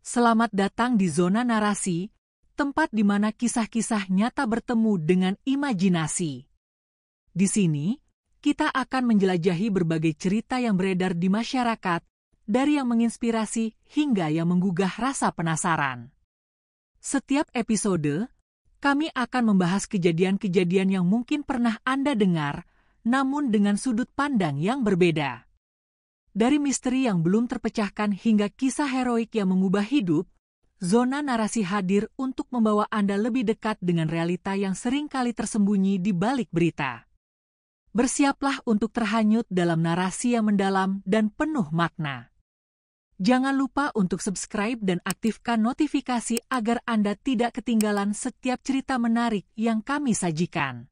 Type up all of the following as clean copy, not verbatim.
Selamat datang di zona narasi, tempat di mana kisah-kisah nyata bertemu dengan imajinasi. Di sini, kita akan menjelajahi berbagai cerita yang beredar di masyarakat, dari yang menginspirasi hingga yang menggugah rasa penasaran. Setiap episode, kami akan membahas kejadian-kejadian yang mungkin pernah Anda dengar, namun dengan sudut pandang yang berbeda. Dari misteri yang belum terpecahkan hingga kisah heroik yang mengubah hidup, zona narasi hadir untuk membawa Anda lebih dekat dengan realita yang sering kali tersembunyi di balik berita. Bersiaplah untuk terhanyut dalam narasi yang mendalam dan penuh makna. Jangan lupa untuk subscribe dan aktifkan notifikasi agar Anda tidak ketinggalan setiap cerita menarik yang kami sajikan.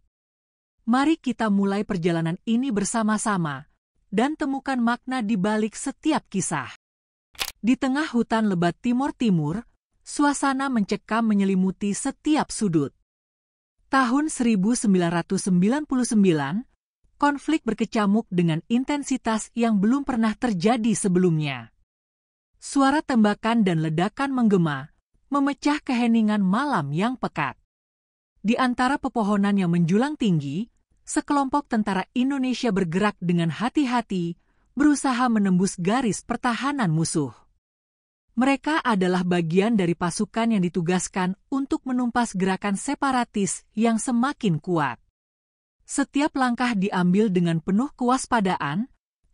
Mari kita mulai perjalanan ini bersama-sama dan temukan makna di balik setiap kisah. Di tengah hutan lebat timur-timur, suasana mencekam menyelimuti setiap sudut. Tahun 1999, konflik berkecamuk dengan intensitas yang belum pernah terjadi sebelumnya. Suara tembakan dan ledakan menggema, memecah keheningan malam yang pekat. Di antara pepohonan yang menjulang tinggi, sekelompok tentara Indonesia bergerak dengan hati-hati, berusaha menembus garis pertahanan musuh. Mereka adalah bagian dari pasukan yang ditugaskan untuk menumpas gerakan separatis yang semakin kuat. Setiap langkah diambil dengan penuh kewaspadaan,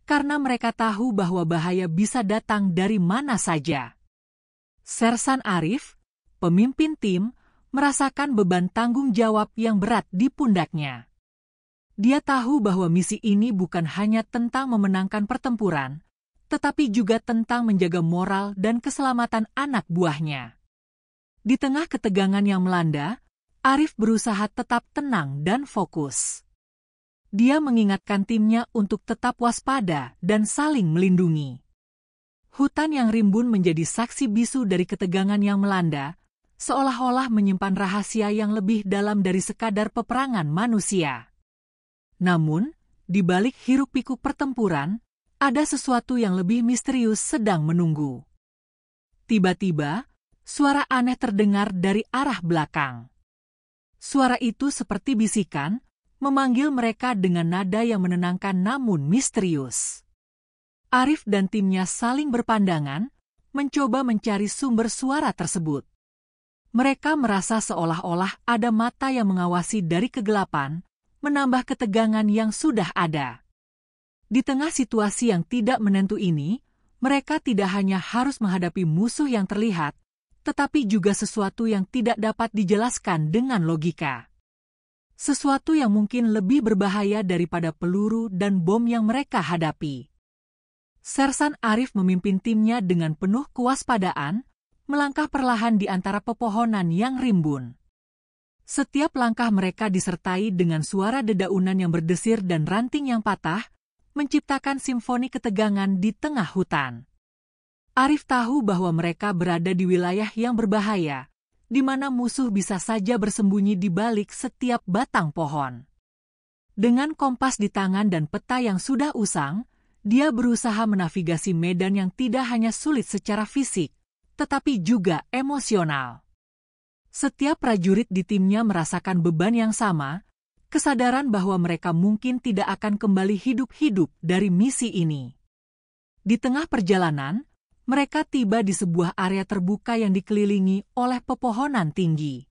karena mereka tahu bahwa bahaya bisa datang dari mana saja. Sersan Arif, pemimpin tim, merasakan beban tanggung jawab yang berat di pundaknya. Dia tahu bahwa misi ini bukan hanya tentang memenangkan pertempuran, tetapi juga tentang menjaga moral dan keselamatan anak buahnya. Di tengah ketegangan yang melanda, Arif berusaha tetap tenang dan fokus. Dia mengingatkan timnya untuk tetap waspada dan saling melindungi. Hutan yang rimbun menjadi saksi bisu dari ketegangan yang melanda, seolah-olah menyimpan rahasia yang lebih dalam dari sekadar peperangan manusia. Namun, di balik hiruk-pikuk pertempuran, ada sesuatu yang lebih misterius sedang menunggu. Tiba-tiba, suara aneh terdengar dari arah belakang. Suara itu seperti bisikan, memanggil mereka dengan nada yang menenangkan namun misterius. Arif dan timnya saling berpandangan, mencoba mencari sumber suara tersebut. Mereka merasa seolah-olah ada mata yang mengawasi dari kegelapan, menambah ketegangan yang sudah ada. Di tengah situasi yang tidak menentu ini, mereka tidak hanya harus menghadapi musuh yang terlihat, tetapi juga sesuatu yang tidak dapat dijelaskan dengan logika. Sesuatu yang mungkin lebih berbahaya daripada peluru dan bom yang mereka hadapi. Sersan Arif memimpin timnya dengan penuh kewaspadaan, melangkah perlahan di antara pepohonan yang rimbun. Setiap langkah mereka disertai dengan suara dedaunan yang berdesir dan ranting yang patah, menciptakan simfoni ketegangan di tengah hutan. Arif tahu bahwa mereka berada di wilayah yang berbahaya, di mana musuh bisa saja bersembunyi di balik setiap batang pohon. Dengan kompas di tangan dan peta yang sudah usang, dia berusaha menavigasi medan yang tidak hanya sulit secara fisik, tetapi juga emosional. Setiap prajurit di timnya merasakan beban yang sama, kesadaran bahwa mereka mungkin tidak akan kembali hidup-hidup dari misi ini. Di tengah perjalanan, mereka tiba di sebuah area terbuka yang dikelilingi oleh pepohonan tinggi.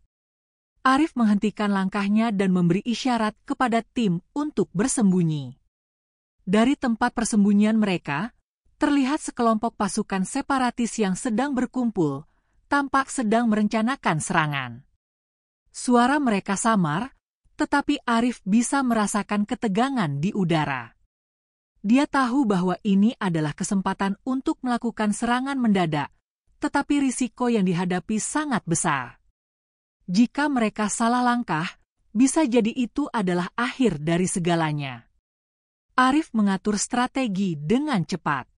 Arif menghentikan langkahnya dan memberi isyarat kepada tim untuk bersembunyi. Dari tempat persembunyian mereka, terlihat sekelompok pasukan separatis yang sedang berkumpul, tampak sedang merencanakan serangan. Suara mereka samar, tetapi Arif bisa merasakan ketegangan di udara. Dia tahu bahwa ini adalah kesempatan untuk melakukan serangan mendadak, tetapi risiko yang dihadapi sangat besar. Jika mereka salah langkah, bisa jadi itu adalah akhir dari segalanya. Arif mengatur strategi dengan cepat.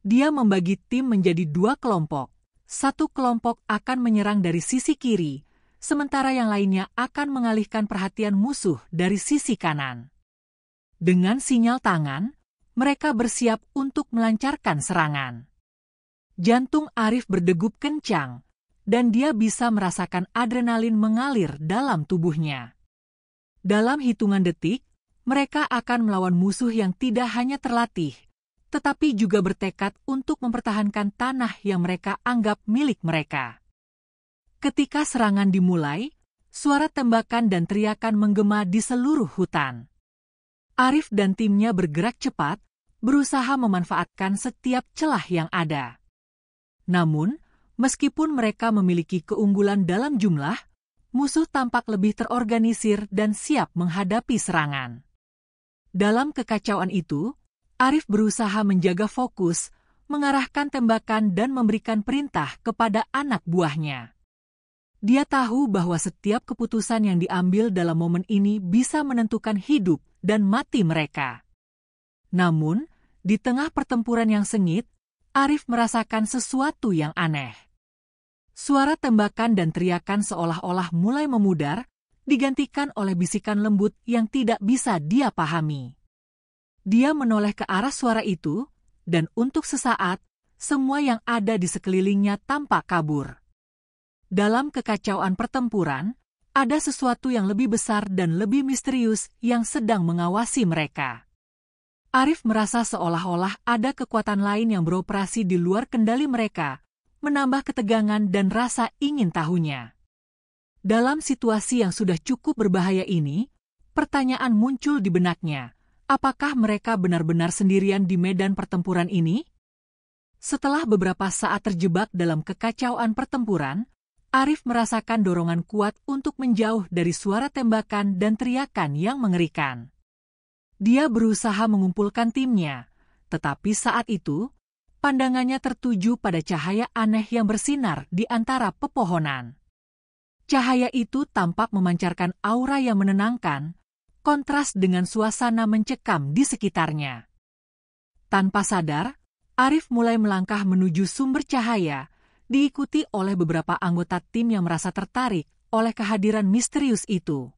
Dia membagi tim menjadi dua kelompok. Satu kelompok akan menyerang dari sisi kiri, sementara yang lainnya akan mengalihkan perhatian musuh dari sisi kanan. Dengan sinyal tangan, mereka bersiap untuk melancarkan serangan. Jantung Arif berdegup kencang, dan dia bisa merasakan adrenalin mengalir dalam tubuhnya. Dalam hitungan detik, mereka akan melawan musuh yang tidak hanya terlatih, tetapi juga bertekad untuk mempertahankan tanah yang mereka anggap milik mereka. Ketika serangan dimulai, suara tembakan dan teriakan menggema di seluruh hutan. Arif dan timnya bergerak cepat, berusaha memanfaatkan setiap celah yang ada. Namun, meskipun mereka memiliki keunggulan dalam jumlah, musuh tampak lebih terorganisir dan siap menghadapi serangan. Dalam kekacauan itu, Arif berusaha menjaga fokus, mengarahkan tembakan dan memberikan perintah kepada anak buahnya. Dia tahu bahwa setiap keputusan yang diambil dalam momen ini bisa menentukan hidup dan mati mereka. Namun, di tengah pertempuran yang sengit, Arif merasakan sesuatu yang aneh. Suara tembakan dan teriakan seolah-olah mulai memudar, digantikan oleh bisikan lembut yang tidak bisa dia pahami. Dia menoleh ke arah suara itu, dan untuk sesaat, semua yang ada di sekelilingnya tampak kabur. Dalam kekacauan pertempuran, ada sesuatu yang lebih besar dan lebih misterius yang sedang mengawasi mereka. Arif merasa seolah-olah ada kekuatan lain yang beroperasi di luar kendali mereka, menambah ketegangan dan rasa ingin tahunya. Dalam situasi yang sudah cukup berbahaya ini, pertanyaan muncul di benaknya, apakah mereka benar-benar sendirian di medan pertempuran ini? Setelah beberapa saat terjebak dalam kekacauan pertempuran, Arif merasakan dorongan kuat untuk menjauh dari suara tembakan dan teriakan yang mengerikan. Dia berusaha mengumpulkan timnya, tetapi saat itu, pandangannya tertuju pada cahaya aneh yang bersinar di antara pepohonan. Cahaya itu tampak memancarkan aura yang menenangkan, kontras dengan suasana mencekam di sekitarnya. Tanpa sadar, Arif mulai melangkah menuju sumber cahaya, diikuti oleh beberapa anggota tim yang merasa tertarik oleh kehadiran misterius itu.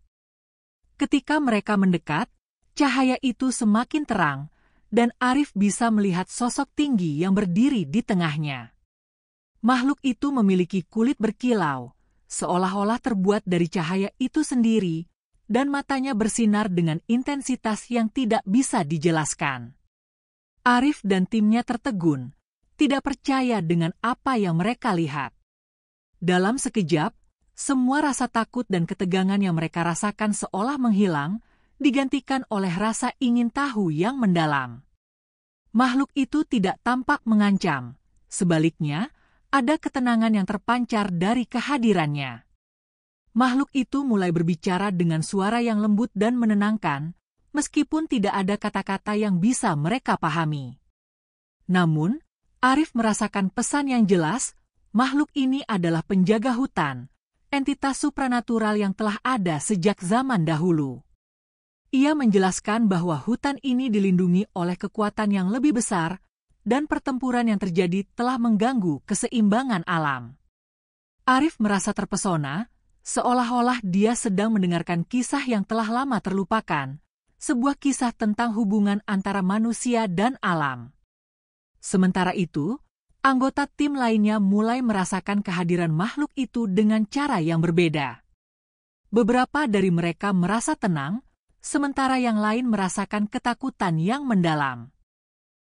Ketika mereka mendekat, cahaya itu semakin terang, dan Arif bisa melihat sosok tinggi yang berdiri di tengahnya. Makhluk itu memiliki kulit berkilau, seolah-olah terbuat dari cahaya itu sendiri, dan matanya bersinar dengan intensitas yang tidak bisa dijelaskan. Arif dan timnya tertegun, tidak percaya dengan apa yang mereka lihat. Dalam sekejap, semua rasa takut dan ketegangan yang mereka rasakan seolah menghilang, digantikan oleh rasa ingin tahu yang mendalam. Makhluk itu tidak tampak mengancam, sebaliknya, ada ketenangan yang terpancar dari kehadirannya. Makhluk itu mulai berbicara dengan suara yang lembut dan menenangkan, meskipun tidak ada kata-kata yang bisa mereka pahami. Namun, Arif merasakan pesan yang jelas, makhluk ini adalah penjaga hutan, entitas supranatural yang telah ada sejak zaman dahulu. Ia menjelaskan bahwa hutan ini dilindungi oleh kekuatan yang lebih besar, dan pertempuran yang terjadi telah mengganggu keseimbangan alam. Arif merasa terpesona, seolah-olah dia sedang mendengarkan kisah yang telah lama terlupakan, sebuah kisah tentang hubungan antara manusia dan alam. Sementara itu, anggota tim lainnya mulai merasakan kehadiran makhluk itu dengan cara yang berbeda. Beberapa dari mereka merasa tenang, sementara yang lain merasakan ketakutan yang mendalam.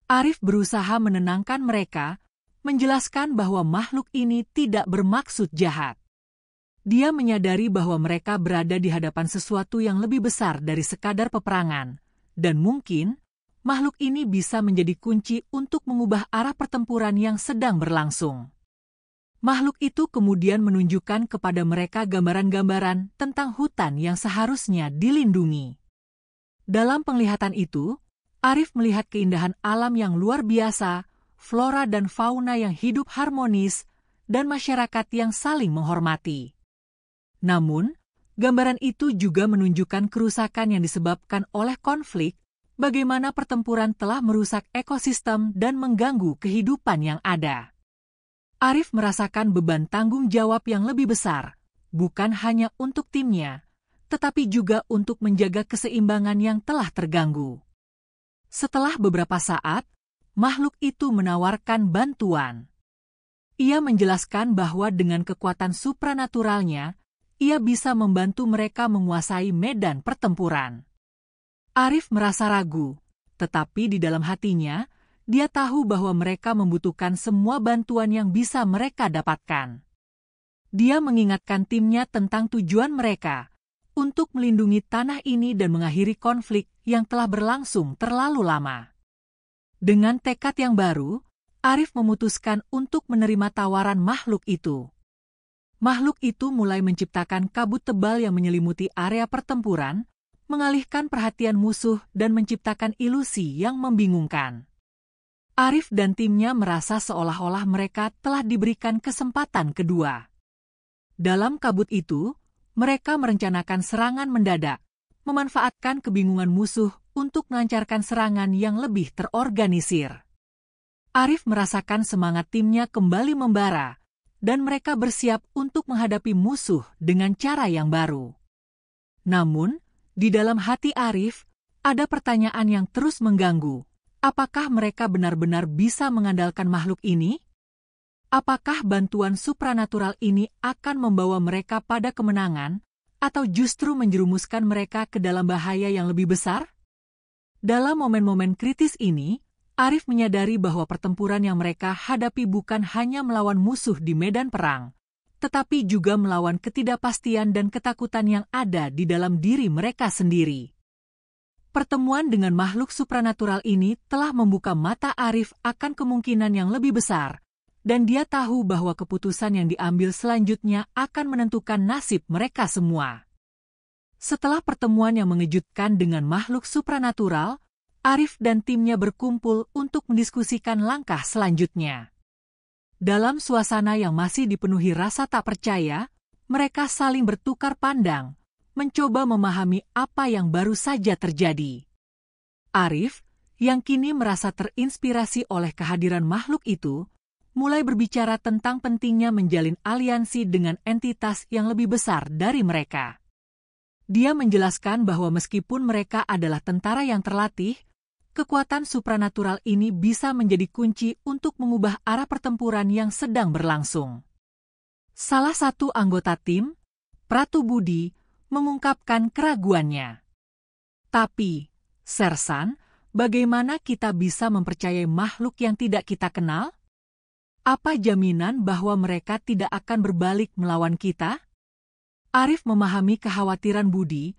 Arif berusaha menenangkan mereka, menjelaskan bahwa makhluk ini tidak bermaksud jahat. Dia menyadari bahwa mereka berada di hadapan sesuatu yang lebih besar dari sekadar peperangan, dan mungkin makhluk ini bisa menjadi kunci untuk mengubah arah pertempuran yang sedang berlangsung. Makhluk itu kemudian menunjukkan kepada mereka gambaran-gambaran tentang hutan yang seharusnya dilindungi. Dalam penglihatan itu, Arif melihat keindahan alam yang luar biasa, flora dan fauna yang hidup harmonis, dan masyarakat yang saling menghormati. Namun, gambaran itu juga menunjukkan kerusakan yang disebabkan oleh konflik, bagaimana pertempuran telah merusak ekosistem dan mengganggu kehidupan yang ada. Arif merasakan beban tanggung jawab yang lebih besar, bukan hanya untuk timnya, tetapi juga untuk menjaga keseimbangan yang telah terganggu. Setelah beberapa saat, makhluk itu menawarkan bantuan. Ia menjelaskan bahwa dengan kekuatan supranaturalnya, ia bisa membantu mereka menguasai medan pertempuran. Arif merasa ragu, tetapi di dalam hatinya, dia tahu bahwa mereka membutuhkan semua bantuan yang bisa mereka dapatkan. Dia mengingatkan timnya tentang tujuan mereka untuk melindungi tanah ini dan mengakhiri konflik yang telah berlangsung terlalu lama. Dengan tekad yang baru, Arif memutuskan untuk menerima tawaran makhluk itu. Makhluk itu mulai menciptakan kabut tebal yang menyelimuti area pertempuran, mengalihkan perhatian musuh dan menciptakan ilusi yang membingungkan. Arif dan timnya merasa seolah-olah mereka telah diberikan kesempatan kedua. Dalam kabut itu, mereka merencanakan serangan mendadak, memanfaatkan kebingungan musuh untuk melancarkan serangan yang lebih terorganisir. Arif merasakan semangat timnya kembali membara, dan mereka bersiap untuk menghadapi musuh dengan cara yang baru. Namun, di dalam hati Arif, ada pertanyaan yang terus mengganggu. Apakah mereka benar-benar bisa mengandalkan makhluk ini? Apakah bantuan supranatural ini akan membawa mereka pada kemenangan, atau justru menjerumuskan mereka ke dalam bahaya yang lebih besar? Dalam momen-momen kritis ini, Arif menyadari bahwa pertempuran yang mereka hadapi bukan hanya melawan musuh di medan perang, tetapi juga melawan ketidakpastian dan ketakutan yang ada di dalam diri mereka sendiri. Pertemuan dengan makhluk supranatural ini telah membuka mata Arif akan kemungkinan yang lebih besar, dan dia tahu bahwa keputusan yang diambil selanjutnya akan menentukan nasib mereka semua. Setelah pertemuan yang mengejutkan dengan makhluk supranatural, Arif dan timnya berkumpul untuk mendiskusikan langkah selanjutnya. Dalam suasana yang masih dipenuhi rasa tak percaya, mereka saling bertukar pandang, mencoba memahami apa yang baru saja terjadi. Arif, yang kini merasa terinspirasi oleh kehadiran makhluk itu, mulai berbicara tentang pentingnya menjalin aliansi dengan entitas yang lebih besar dari mereka. Dia menjelaskan bahwa meskipun mereka adalah tentara yang terlatih, kekuatan supranatural ini bisa menjadi kunci untuk mengubah arah pertempuran yang sedang berlangsung. Salah satu anggota tim, Pratu Budi, mengungkapkan keraguannya. Tapi, Sersan, bagaimana kita bisa mempercayai makhluk yang tidak kita kenal? Apa jaminan bahwa mereka tidak akan berbalik melawan kita? Arif memahami kekhawatiran Budi,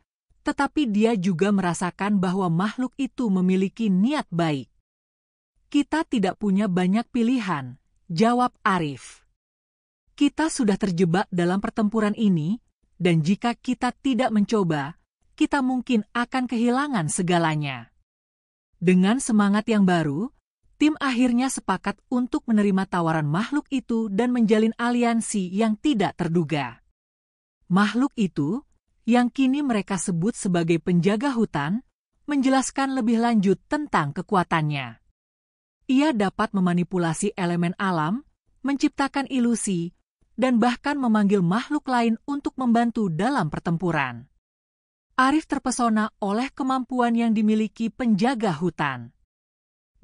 tetapi dia juga merasakan bahwa makhluk itu memiliki niat baik. Kita tidak punya banyak pilihan, jawab Arif. Kita sudah terjebak dalam pertempuran ini, dan jika kita tidak mencoba, kita mungkin akan kehilangan segalanya. Dengan semangat yang baru, tim akhirnya sepakat untuk menerima tawaran makhluk itu dan menjalin aliansi yang tidak terduga. Makhluk itu, yang kini mereka sebut sebagai penjaga hutan, menjelaskan lebih lanjut tentang kekuatannya. Ia dapat memanipulasi elemen alam, menciptakan ilusi, dan bahkan memanggil makhluk lain untuk membantu dalam pertempuran. Arif terpesona oleh kemampuan yang dimiliki penjaga hutan.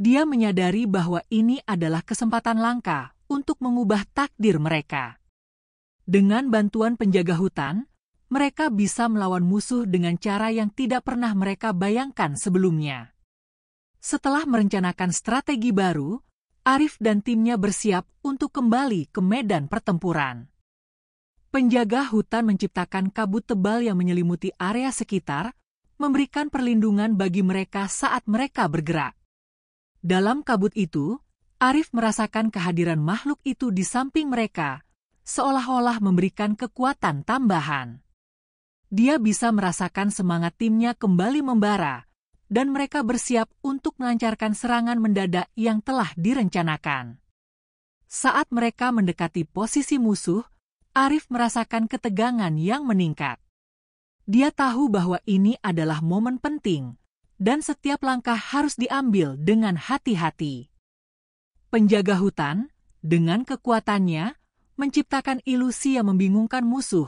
Dia menyadari bahwa ini adalah kesempatan langka untuk mengubah takdir mereka. Dengan bantuan penjaga hutan, mereka bisa melawan musuh dengan cara yang tidak pernah mereka bayangkan sebelumnya. Setelah merencanakan strategi baru, Arif dan timnya bersiap untuk kembali ke medan pertempuran. Penjaga hutan menciptakan kabut tebal yang menyelimuti area sekitar, memberikan perlindungan bagi mereka saat mereka bergerak. Dalam kabut itu, Arif merasakan kehadiran makhluk itu di samping mereka, seolah-olah memberikan kekuatan tambahan. Dia bisa merasakan semangat timnya kembali membara, dan mereka bersiap untuk melancarkan serangan mendadak yang telah direncanakan. Saat mereka mendekati posisi musuh, Arif merasakan ketegangan yang meningkat. Dia tahu bahwa ini adalah momen penting, dan setiap langkah harus diambil dengan hati-hati. Penjaga hutan, dengan kekuatannya, menciptakan ilusi yang membingungkan musuh,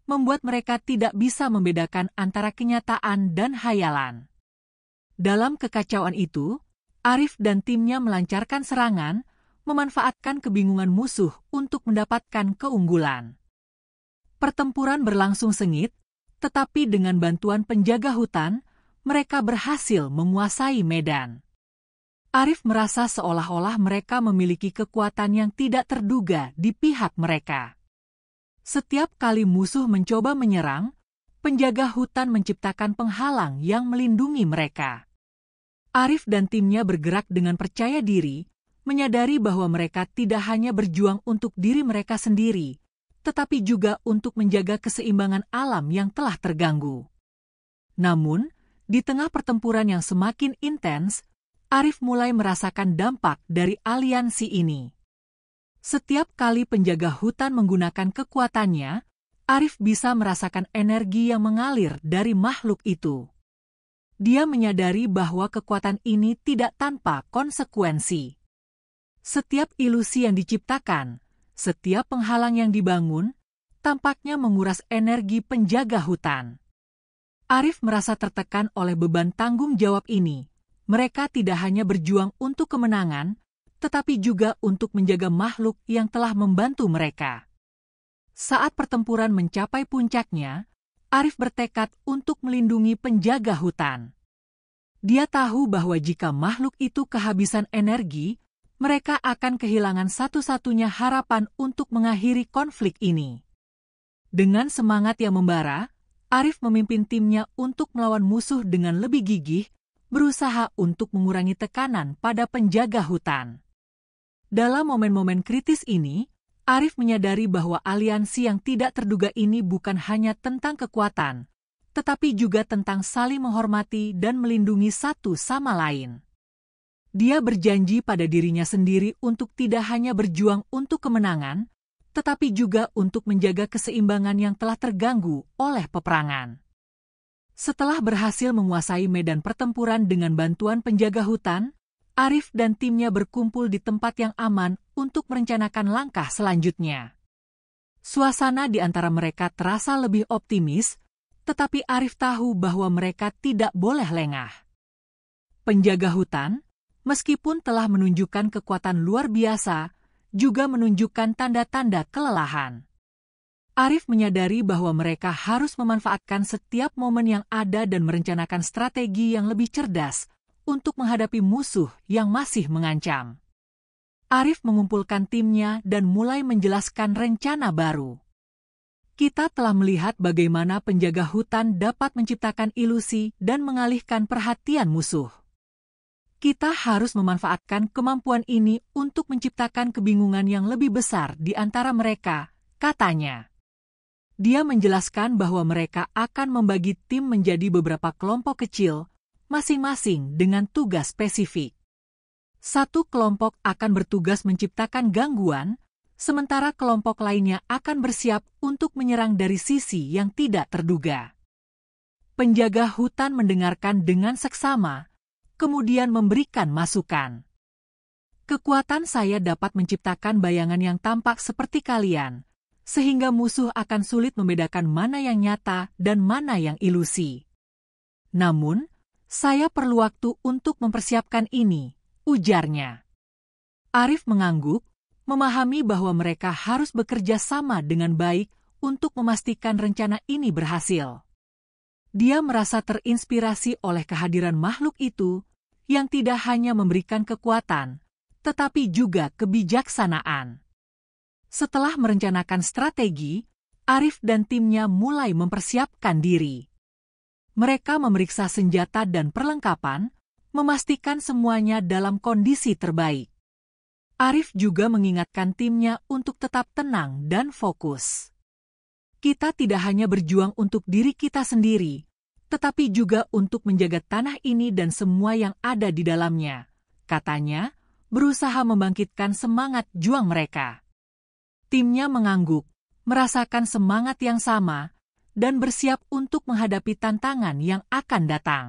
membuat mereka tidak bisa membedakan antara kenyataan dan hayalan. Dalam kekacauan itu, Arif dan timnya melancarkan serangan, memanfaatkan kebingungan musuh untuk mendapatkan keunggulan. Pertempuran berlangsung sengit, tetapi dengan bantuan penjaga hutan, mereka berhasil menguasai medan. Arif merasa seolah-olah mereka memiliki kekuatan yang tidak terduga di pihak mereka. Setiap kali musuh mencoba menyerang, penjaga hutan menciptakan penghalang yang melindungi mereka. Arif dan timnya bergerak dengan percaya diri, menyadari bahwa mereka tidak hanya berjuang untuk diri mereka sendiri, tetapi juga untuk menjaga keseimbangan alam yang telah terganggu. Namun, di tengah pertempuran yang semakin intens, Arif mulai merasakan dampak dari aliansi ini. Setiap kali penjaga hutan menggunakan kekuatannya, Arif bisa merasakan energi yang mengalir dari makhluk itu. Dia menyadari bahwa kekuatan ini tidak tanpa konsekuensi. Setiap ilusi yang diciptakan, setiap penghalang yang dibangun, tampaknya menguras energi penjaga hutan. Arif merasa tertekan oleh beban tanggung jawab ini. Mereka tidak hanya berjuang untuk kemenangan, tetapi juga untuk menjaga makhluk yang telah membantu mereka. Saat pertempuran mencapai puncaknya, Arif bertekad untuk melindungi penjaga hutan. Dia tahu bahwa jika makhluk itu kehabisan energi, mereka akan kehilangan satu-satunya harapan untuk mengakhiri konflik ini. Dengan semangat yang membara, Arif memimpin timnya untuk melawan musuh dengan lebih gigih, berusaha untuk mengurangi tekanan pada penjaga hutan. Dalam momen-momen kritis ini, Arif menyadari bahwa aliansi yang tidak terduga ini bukan hanya tentang kekuatan, tetapi juga tentang saling menghormati dan melindungi satu sama lain. Dia berjanji pada dirinya sendiri untuk tidak hanya berjuang untuk kemenangan, tetapi juga untuk menjaga keseimbangan yang telah terganggu oleh peperangan. Setelah berhasil menguasai medan pertempuran dengan bantuan penjaga hutan, Arif dan timnya berkumpul di tempat yang aman untuk merencanakan langkah selanjutnya. Suasana di antara mereka terasa lebih optimis, tetapi Arif tahu bahwa mereka tidak boleh lengah. Penjaga hutan, meskipun telah menunjukkan kekuatan luar biasa, juga menunjukkan tanda-tanda kelelahan. Arif menyadari bahwa mereka harus memanfaatkan setiap momen yang ada dan merencanakan strategi yang lebih cerdas untuk menghadapi musuh yang masih mengancam. Arif mengumpulkan timnya dan mulai menjelaskan rencana baru. Kita telah melihat bagaimana penjaga hutan dapat menciptakan ilusi dan mengalihkan perhatian musuh. Kita harus memanfaatkan kemampuan ini untuk menciptakan kebingungan yang lebih besar di antara mereka, katanya. Dia menjelaskan bahwa mereka akan membagi tim menjadi beberapa kelompok kecil, masing-masing dengan tugas spesifik. Satu kelompok akan bertugas menciptakan gangguan, sementara kelompok lainnya akan bersiap untuk menyerang dari sisi yang tidak terduga. Penjaga hutan mendengarkan dengan seksama, kemudian memberikan masukan. Kekuatan saya dapat menciptakan bayangan yang tampak seperti kalian, sehingga musuh akan sulit membedakan mana yang nyata dan mana yang ilusi. Namun, saya perlu waktu untuk mempersiapkan ini, ujarnya. Arif mengangguk, memahami bahwa mereka harus bekerja sama dengan baik untuk memastikan rencana ini berhasil. Dia merasa terinspirasi oleh kehadiran makhluk itu yang tidak hanya memberikan kekuatan, tetapi juga kebijaksanaan. Setelah merencanakan strategi, Arif dan timnya mulai mempersiapkan diri. Mereka memeriksa senjata dan perlengkapan, memastikan semuanya dalam kondisi terbaik. Arif juga mengingatkan timnya untuk tetap tenang dan fokus. Kita tidak hanya berjuang untuk diri kita sendiri, tetapi juga untuk menjaga tanah ini dan semua yang ada di dalamnya, katanya, berusaha membangkitkan semangat juang mereka. Timnya mengangguk, merasakan semangat yang sama, dan bersiap untuk menghadapi tantangan yang akan datang.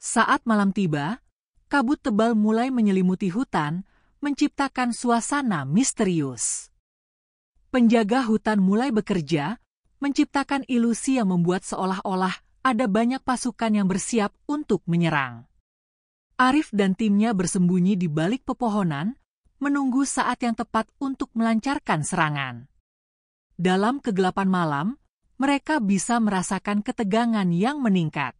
Saat malam tiba, kabut tebal mulai menyelimuti hutan, menciptakan suasana misterius. Penjaga hutan mulai bekerja, menciptakan ilusi yang membuat seolah-olah ada banyak pasukan yang bersiap untuk menyerang. Arif dan timnya bersembunyi di balik pepohonan, menunggu saat yang tepat untuk melancarkan serangan. Dalam kegelapan malam, mereka bisa merasakan ketegangan yang meningkat.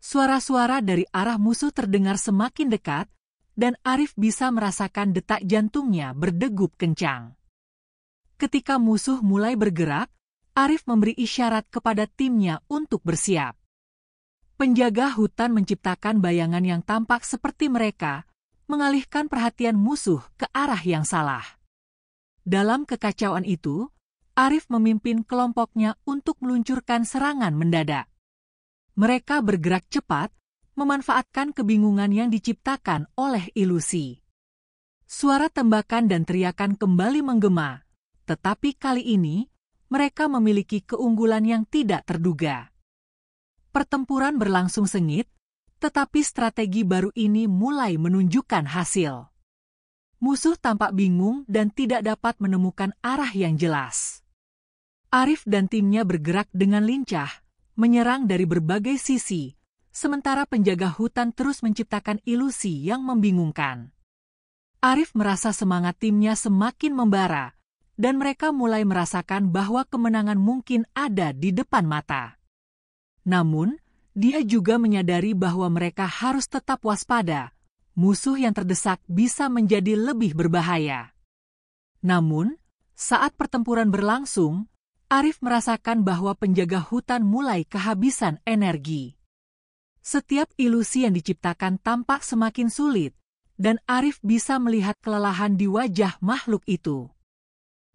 Suara-suara dari arah musuh terdengar semakin dekat, dan Arif bisa merasakan detak jantungnya berdegup kencang. Ketika musuh mulai bergerak, Arif memberi isyarat kepada timnya untuk bersiap. Penjaga hutan menciptakan bayangan yang tampak seperti mereka, mengalihkan perhatian musuh ke arah yang salah. Dalam kekacauan itu, Arif memimpin kelompoknya untuk meluncurkan serangan mendadak. Mereka bergerak cepat, memanfaatkan kebingungan yang diciptakan oleh ilusi. Suara tembakan dan teriakan kembali menggema, tetapi kali ini mereka memiliki keunggulan yang tidak terduga. Pertempuran berlangsung sengit, tetapi strategi baru ini mulai menunjukkan hasil. Musuh tampak bingung dan tidak dapat menemukan arah yang jelas. Arif dan timnya bergerak dengan lincah, menyerang dari berbagai sisi, sementara penjaga hutan terus menciptakan ilusi yang membingungkan. Arif merasa semangat timnya semakin membara, dan mereka mulai merasakan bahwa kemenangan mungkin ada di depan mata. Namun, dia juga menyadari bahwa mereka harus tetap waspada. Musuh yang terdesak bisa menjadi lebih berbahaya. Namun, saat pertempuran berlangsung, Arif merasakan bahwa penjaga hutan mulai kehabisan energi. Setiap ilusi yang diciptakan tampak semakin sulit, dan Arif bisa melihat kelelahan di wajah makhluk itu.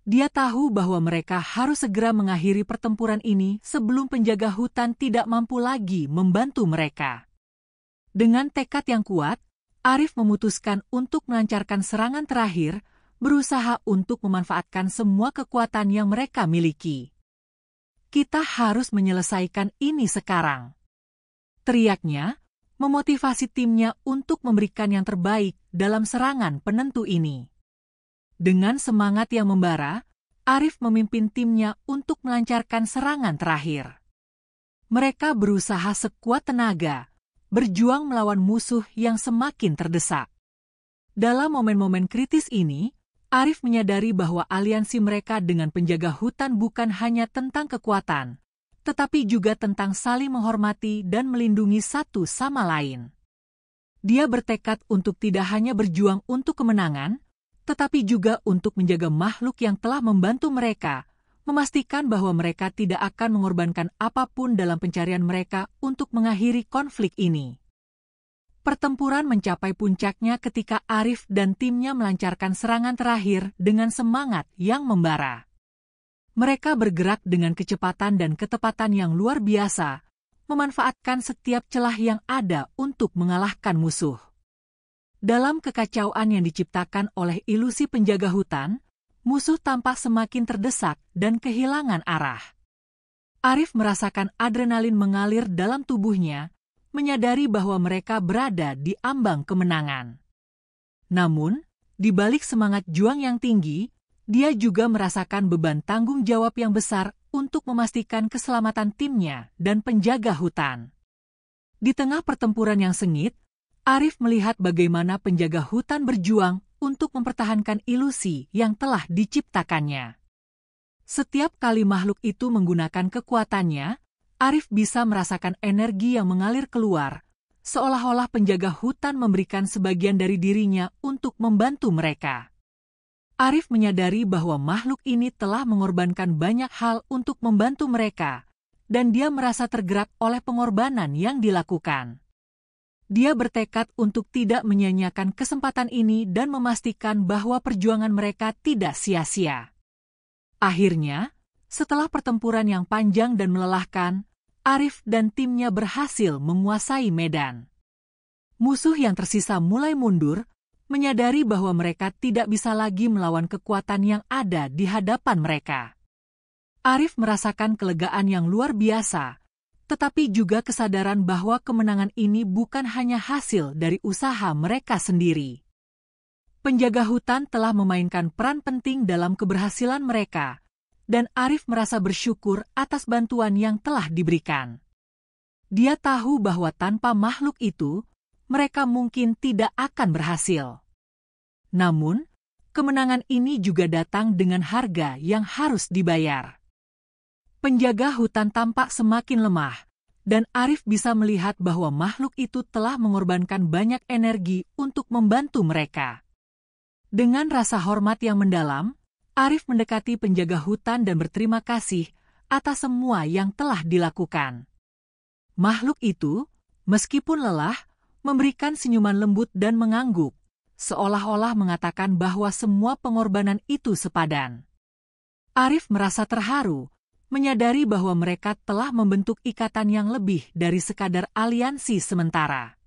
Dia tahu bahwa mereka harus segera mengakhiri pertempuran ini sebelum penjaga hutan tidak mampu lagi membantu mereka. Dengan tekad yang kuat, Arif memutuskan untuk melancarkan serangan terakhir, berusaha untuk memanfaatkan semua kekuatan yang mereka miliki. Kita harus menyelesaikan ini sekarang, teriaknya, memotivasi timnya untuk memberikan yang terbaik dalam serangan penentu ini. Dengan semangat yang membara, Arif memimpin timnya untuk melancarkan serangan terakhir. Mereka berusaha sekuat tenaga, berjuang melawan musuh yang semakin terdesak. Dalam momen-momen kritis ini, Arif menyadari bahwa aliansi mereka dengan penjaga hutan bukan hanya tentang kekuatan, tetapi juga tentang saling menghormati dan melindungi satu sama lain. Dia bertekad untuk tidak hanya berjuang untuk kemenangan, tetapi juga untuk menjaga makhluk yang telah membantu mereka, memastikan bahwa mereka tidak akan mengorbankan apapun dalam pencarian mereka untuk mengakhiri konflik ini. Pertempuran mencapai puncaknya ketika Arif dan timnya melancarkan serangan terakhir dengan semangat yang membara. Mereka bergerak dengan kecepatan dan ketepatan yang luar biasa, memanfaatkan setiap celah yang ada untuk mengalahkan musuh. Dalam kekacauan yang diciptakan oleh ilusi penjaga hutan, musuh tampak semakin terdesak dan kehilangan arah. Arif merasakan adrenalin mengalir dalam tubuhnya, menyadari bahwa mereka berada di ambang kemenangan. Namun, di balik semangat juang yang tinggi, dia juga merasakan beban tanggung jawab yang besar untuk memastikan keselamatan timnya dan penjaga hutan. Di tengah pertempuran yang sengit, Arif melihat bagaimana penjaga hutan berjuang untuk mempertahankan ilusi yang telah diciptakannya. Setiap kali makhluk itu menggunakan kekuatannya, Arif bisa merasakan energi yang mengalir keluar, seolah-olah penjaga hutan memberikan sebagian dari dirinya untuk membantu mereka. Arif menyadari bahwa makhluk ini telah mengorbankan banyak hal untuk membantu mereka, dan dia merasa tergerak oleh pengorbanan yang dilakukan. Dia bertekad untuk tidak menyia-nyiakan kesempatan ini dan memastikan bahwa perjuangan mereka tidak sia-sia. Akhirnya, setelah pertempuran yang panjang dan melelahkan, Arif dan timnya berhasil menguasai medan. Musuh yang tersisa mulai mundur, menyadari bahwa mereka tidak bisa lagi melawan kekuatan yang ada di hadapan mereka. Arif merasakan kelegaan yang luar biasa, tetapi juga kesadaran bahwa kemenangan ini bukan hanya hasil dari usaha mereka sendiri. Penjaga hutan telah memainkan peran penting dalam keberhasilan mereka, dan Arif merasa bersyukur atas bantuan yang telah diberikan. Dia tahu bahwa tanpa makhluk itu, mereka mungkin tidak akan berhasil. Namun, kemenangan ini juga datang dengan harga yang harus dibayar. Penjaga hutan tampak semakin lemah, dan Arif bisa melihat bahwa makhluk itu telah mengorbankan banyak energi untuk membantu mereka. Dengan rasa hormat yang mendalam, Arif mendekati penjaga hutan dan berterima kasih atas semua yang telah dilakukan. Makhluk itu, meskipun lelah, memberikan senyuman lembut dan mengangguk, seolah-olah mengatakan bahwa semua pengorbanan itu sepadan. Arif merasa terharu, menyadari bahwa mereka telah membentuk ikatan yang lebih dari sekadar aliansi sementara.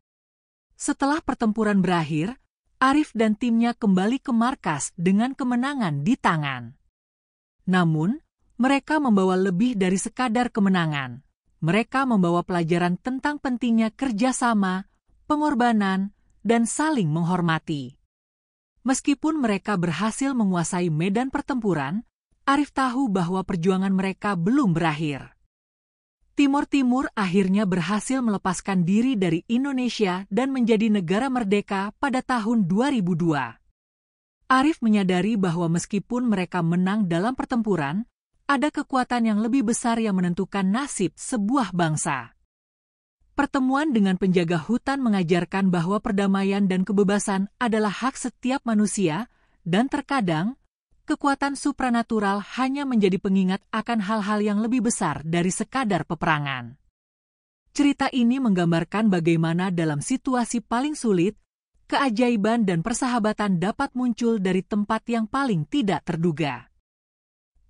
Setelah pertempuran berakhir, Arif dan timnya kembali ke markas dengan kemenangan di tangan. Namun, mereka membawa lebih dari sekadar kemenangan. Mereka membawa pelajaran tentang pentingnya kerjasama, pengorbanan, dan saling menghormati. Meskipun mereka berhasil menguasai medan pertempuran, Arif tahu bahwa perjuangan mereka belum berakhir. Timor Timur akhirnya berhasil melepaskan diri dari Indonesia dan menjadi negara merdeka pada tahun 2002. Arif menyadari bahwa meskipun mereka menang dalam pertempuran, ada kekuatan yang lebih besar yang menentukan nasib sebuah bangsa. Pertemuan dengan penjaga hutan mengajarkan bahwa perdamaian dan kebebasan adalah hak setiap manusia, dan terkadang, kekuatan supranatural hanya menjadi pengingat akan hal-hal yang lebih besar dari sekadar peperangan. Cerita ini menggambarkan bagaimana dalam situasi paling sulit, keajaiban dan persahabatan dapat muncul dari tempat yang paling tidak terduga.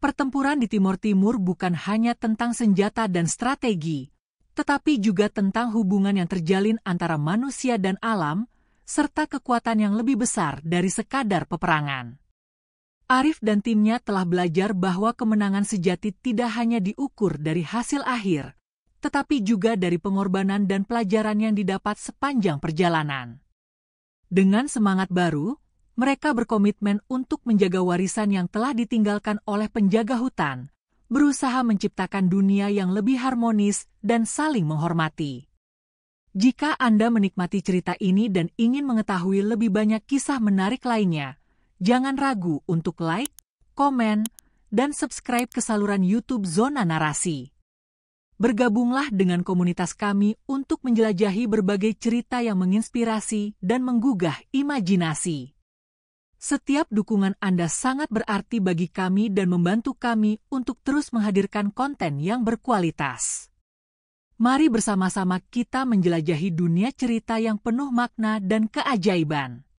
Pertempuran di Timor Timur bukan hanya tentang senjata dan strategi, tetapi juga tentang hubungan yang terjalin antara manusia dan alam, serta kekuatan yang lebih besar dari sekadar peperangan. Arif dan timnya telah belajar bahwa kemenangan sejati tidak hanya diukur dari hasil akhir, tetapi juga dari pengorbanan dan pelajaran yang didapat sepanjang perjalanan. Dengan semangat baru, mereka berkomitmen untuk menjaga warisan yang telah ditinggalkan oleh penjaga hutan, berusaha menciptakan dunia yang lebih harmonis dan saling menghormati. Jika Anda menikmati cerita ini dan ingin mengetahui lebih banyak kisah menarik lainnya, jangan ragu untuk like, komen, dan subscribe ke saluran YouTube Zona Narasi. Bergabunglah dengan komunitas kami untuk menjelajahi berbagai cerita yang menginspirasi dan menggugah imajinasi. Setiap dukungan Anda sangat berarti bagi kami dan membantu kami untuk terus menghadirkan konten yang berkualitas. Mari bersama-sama kita menjelajahi dunia cerita yang penuh makna dan keajaiban.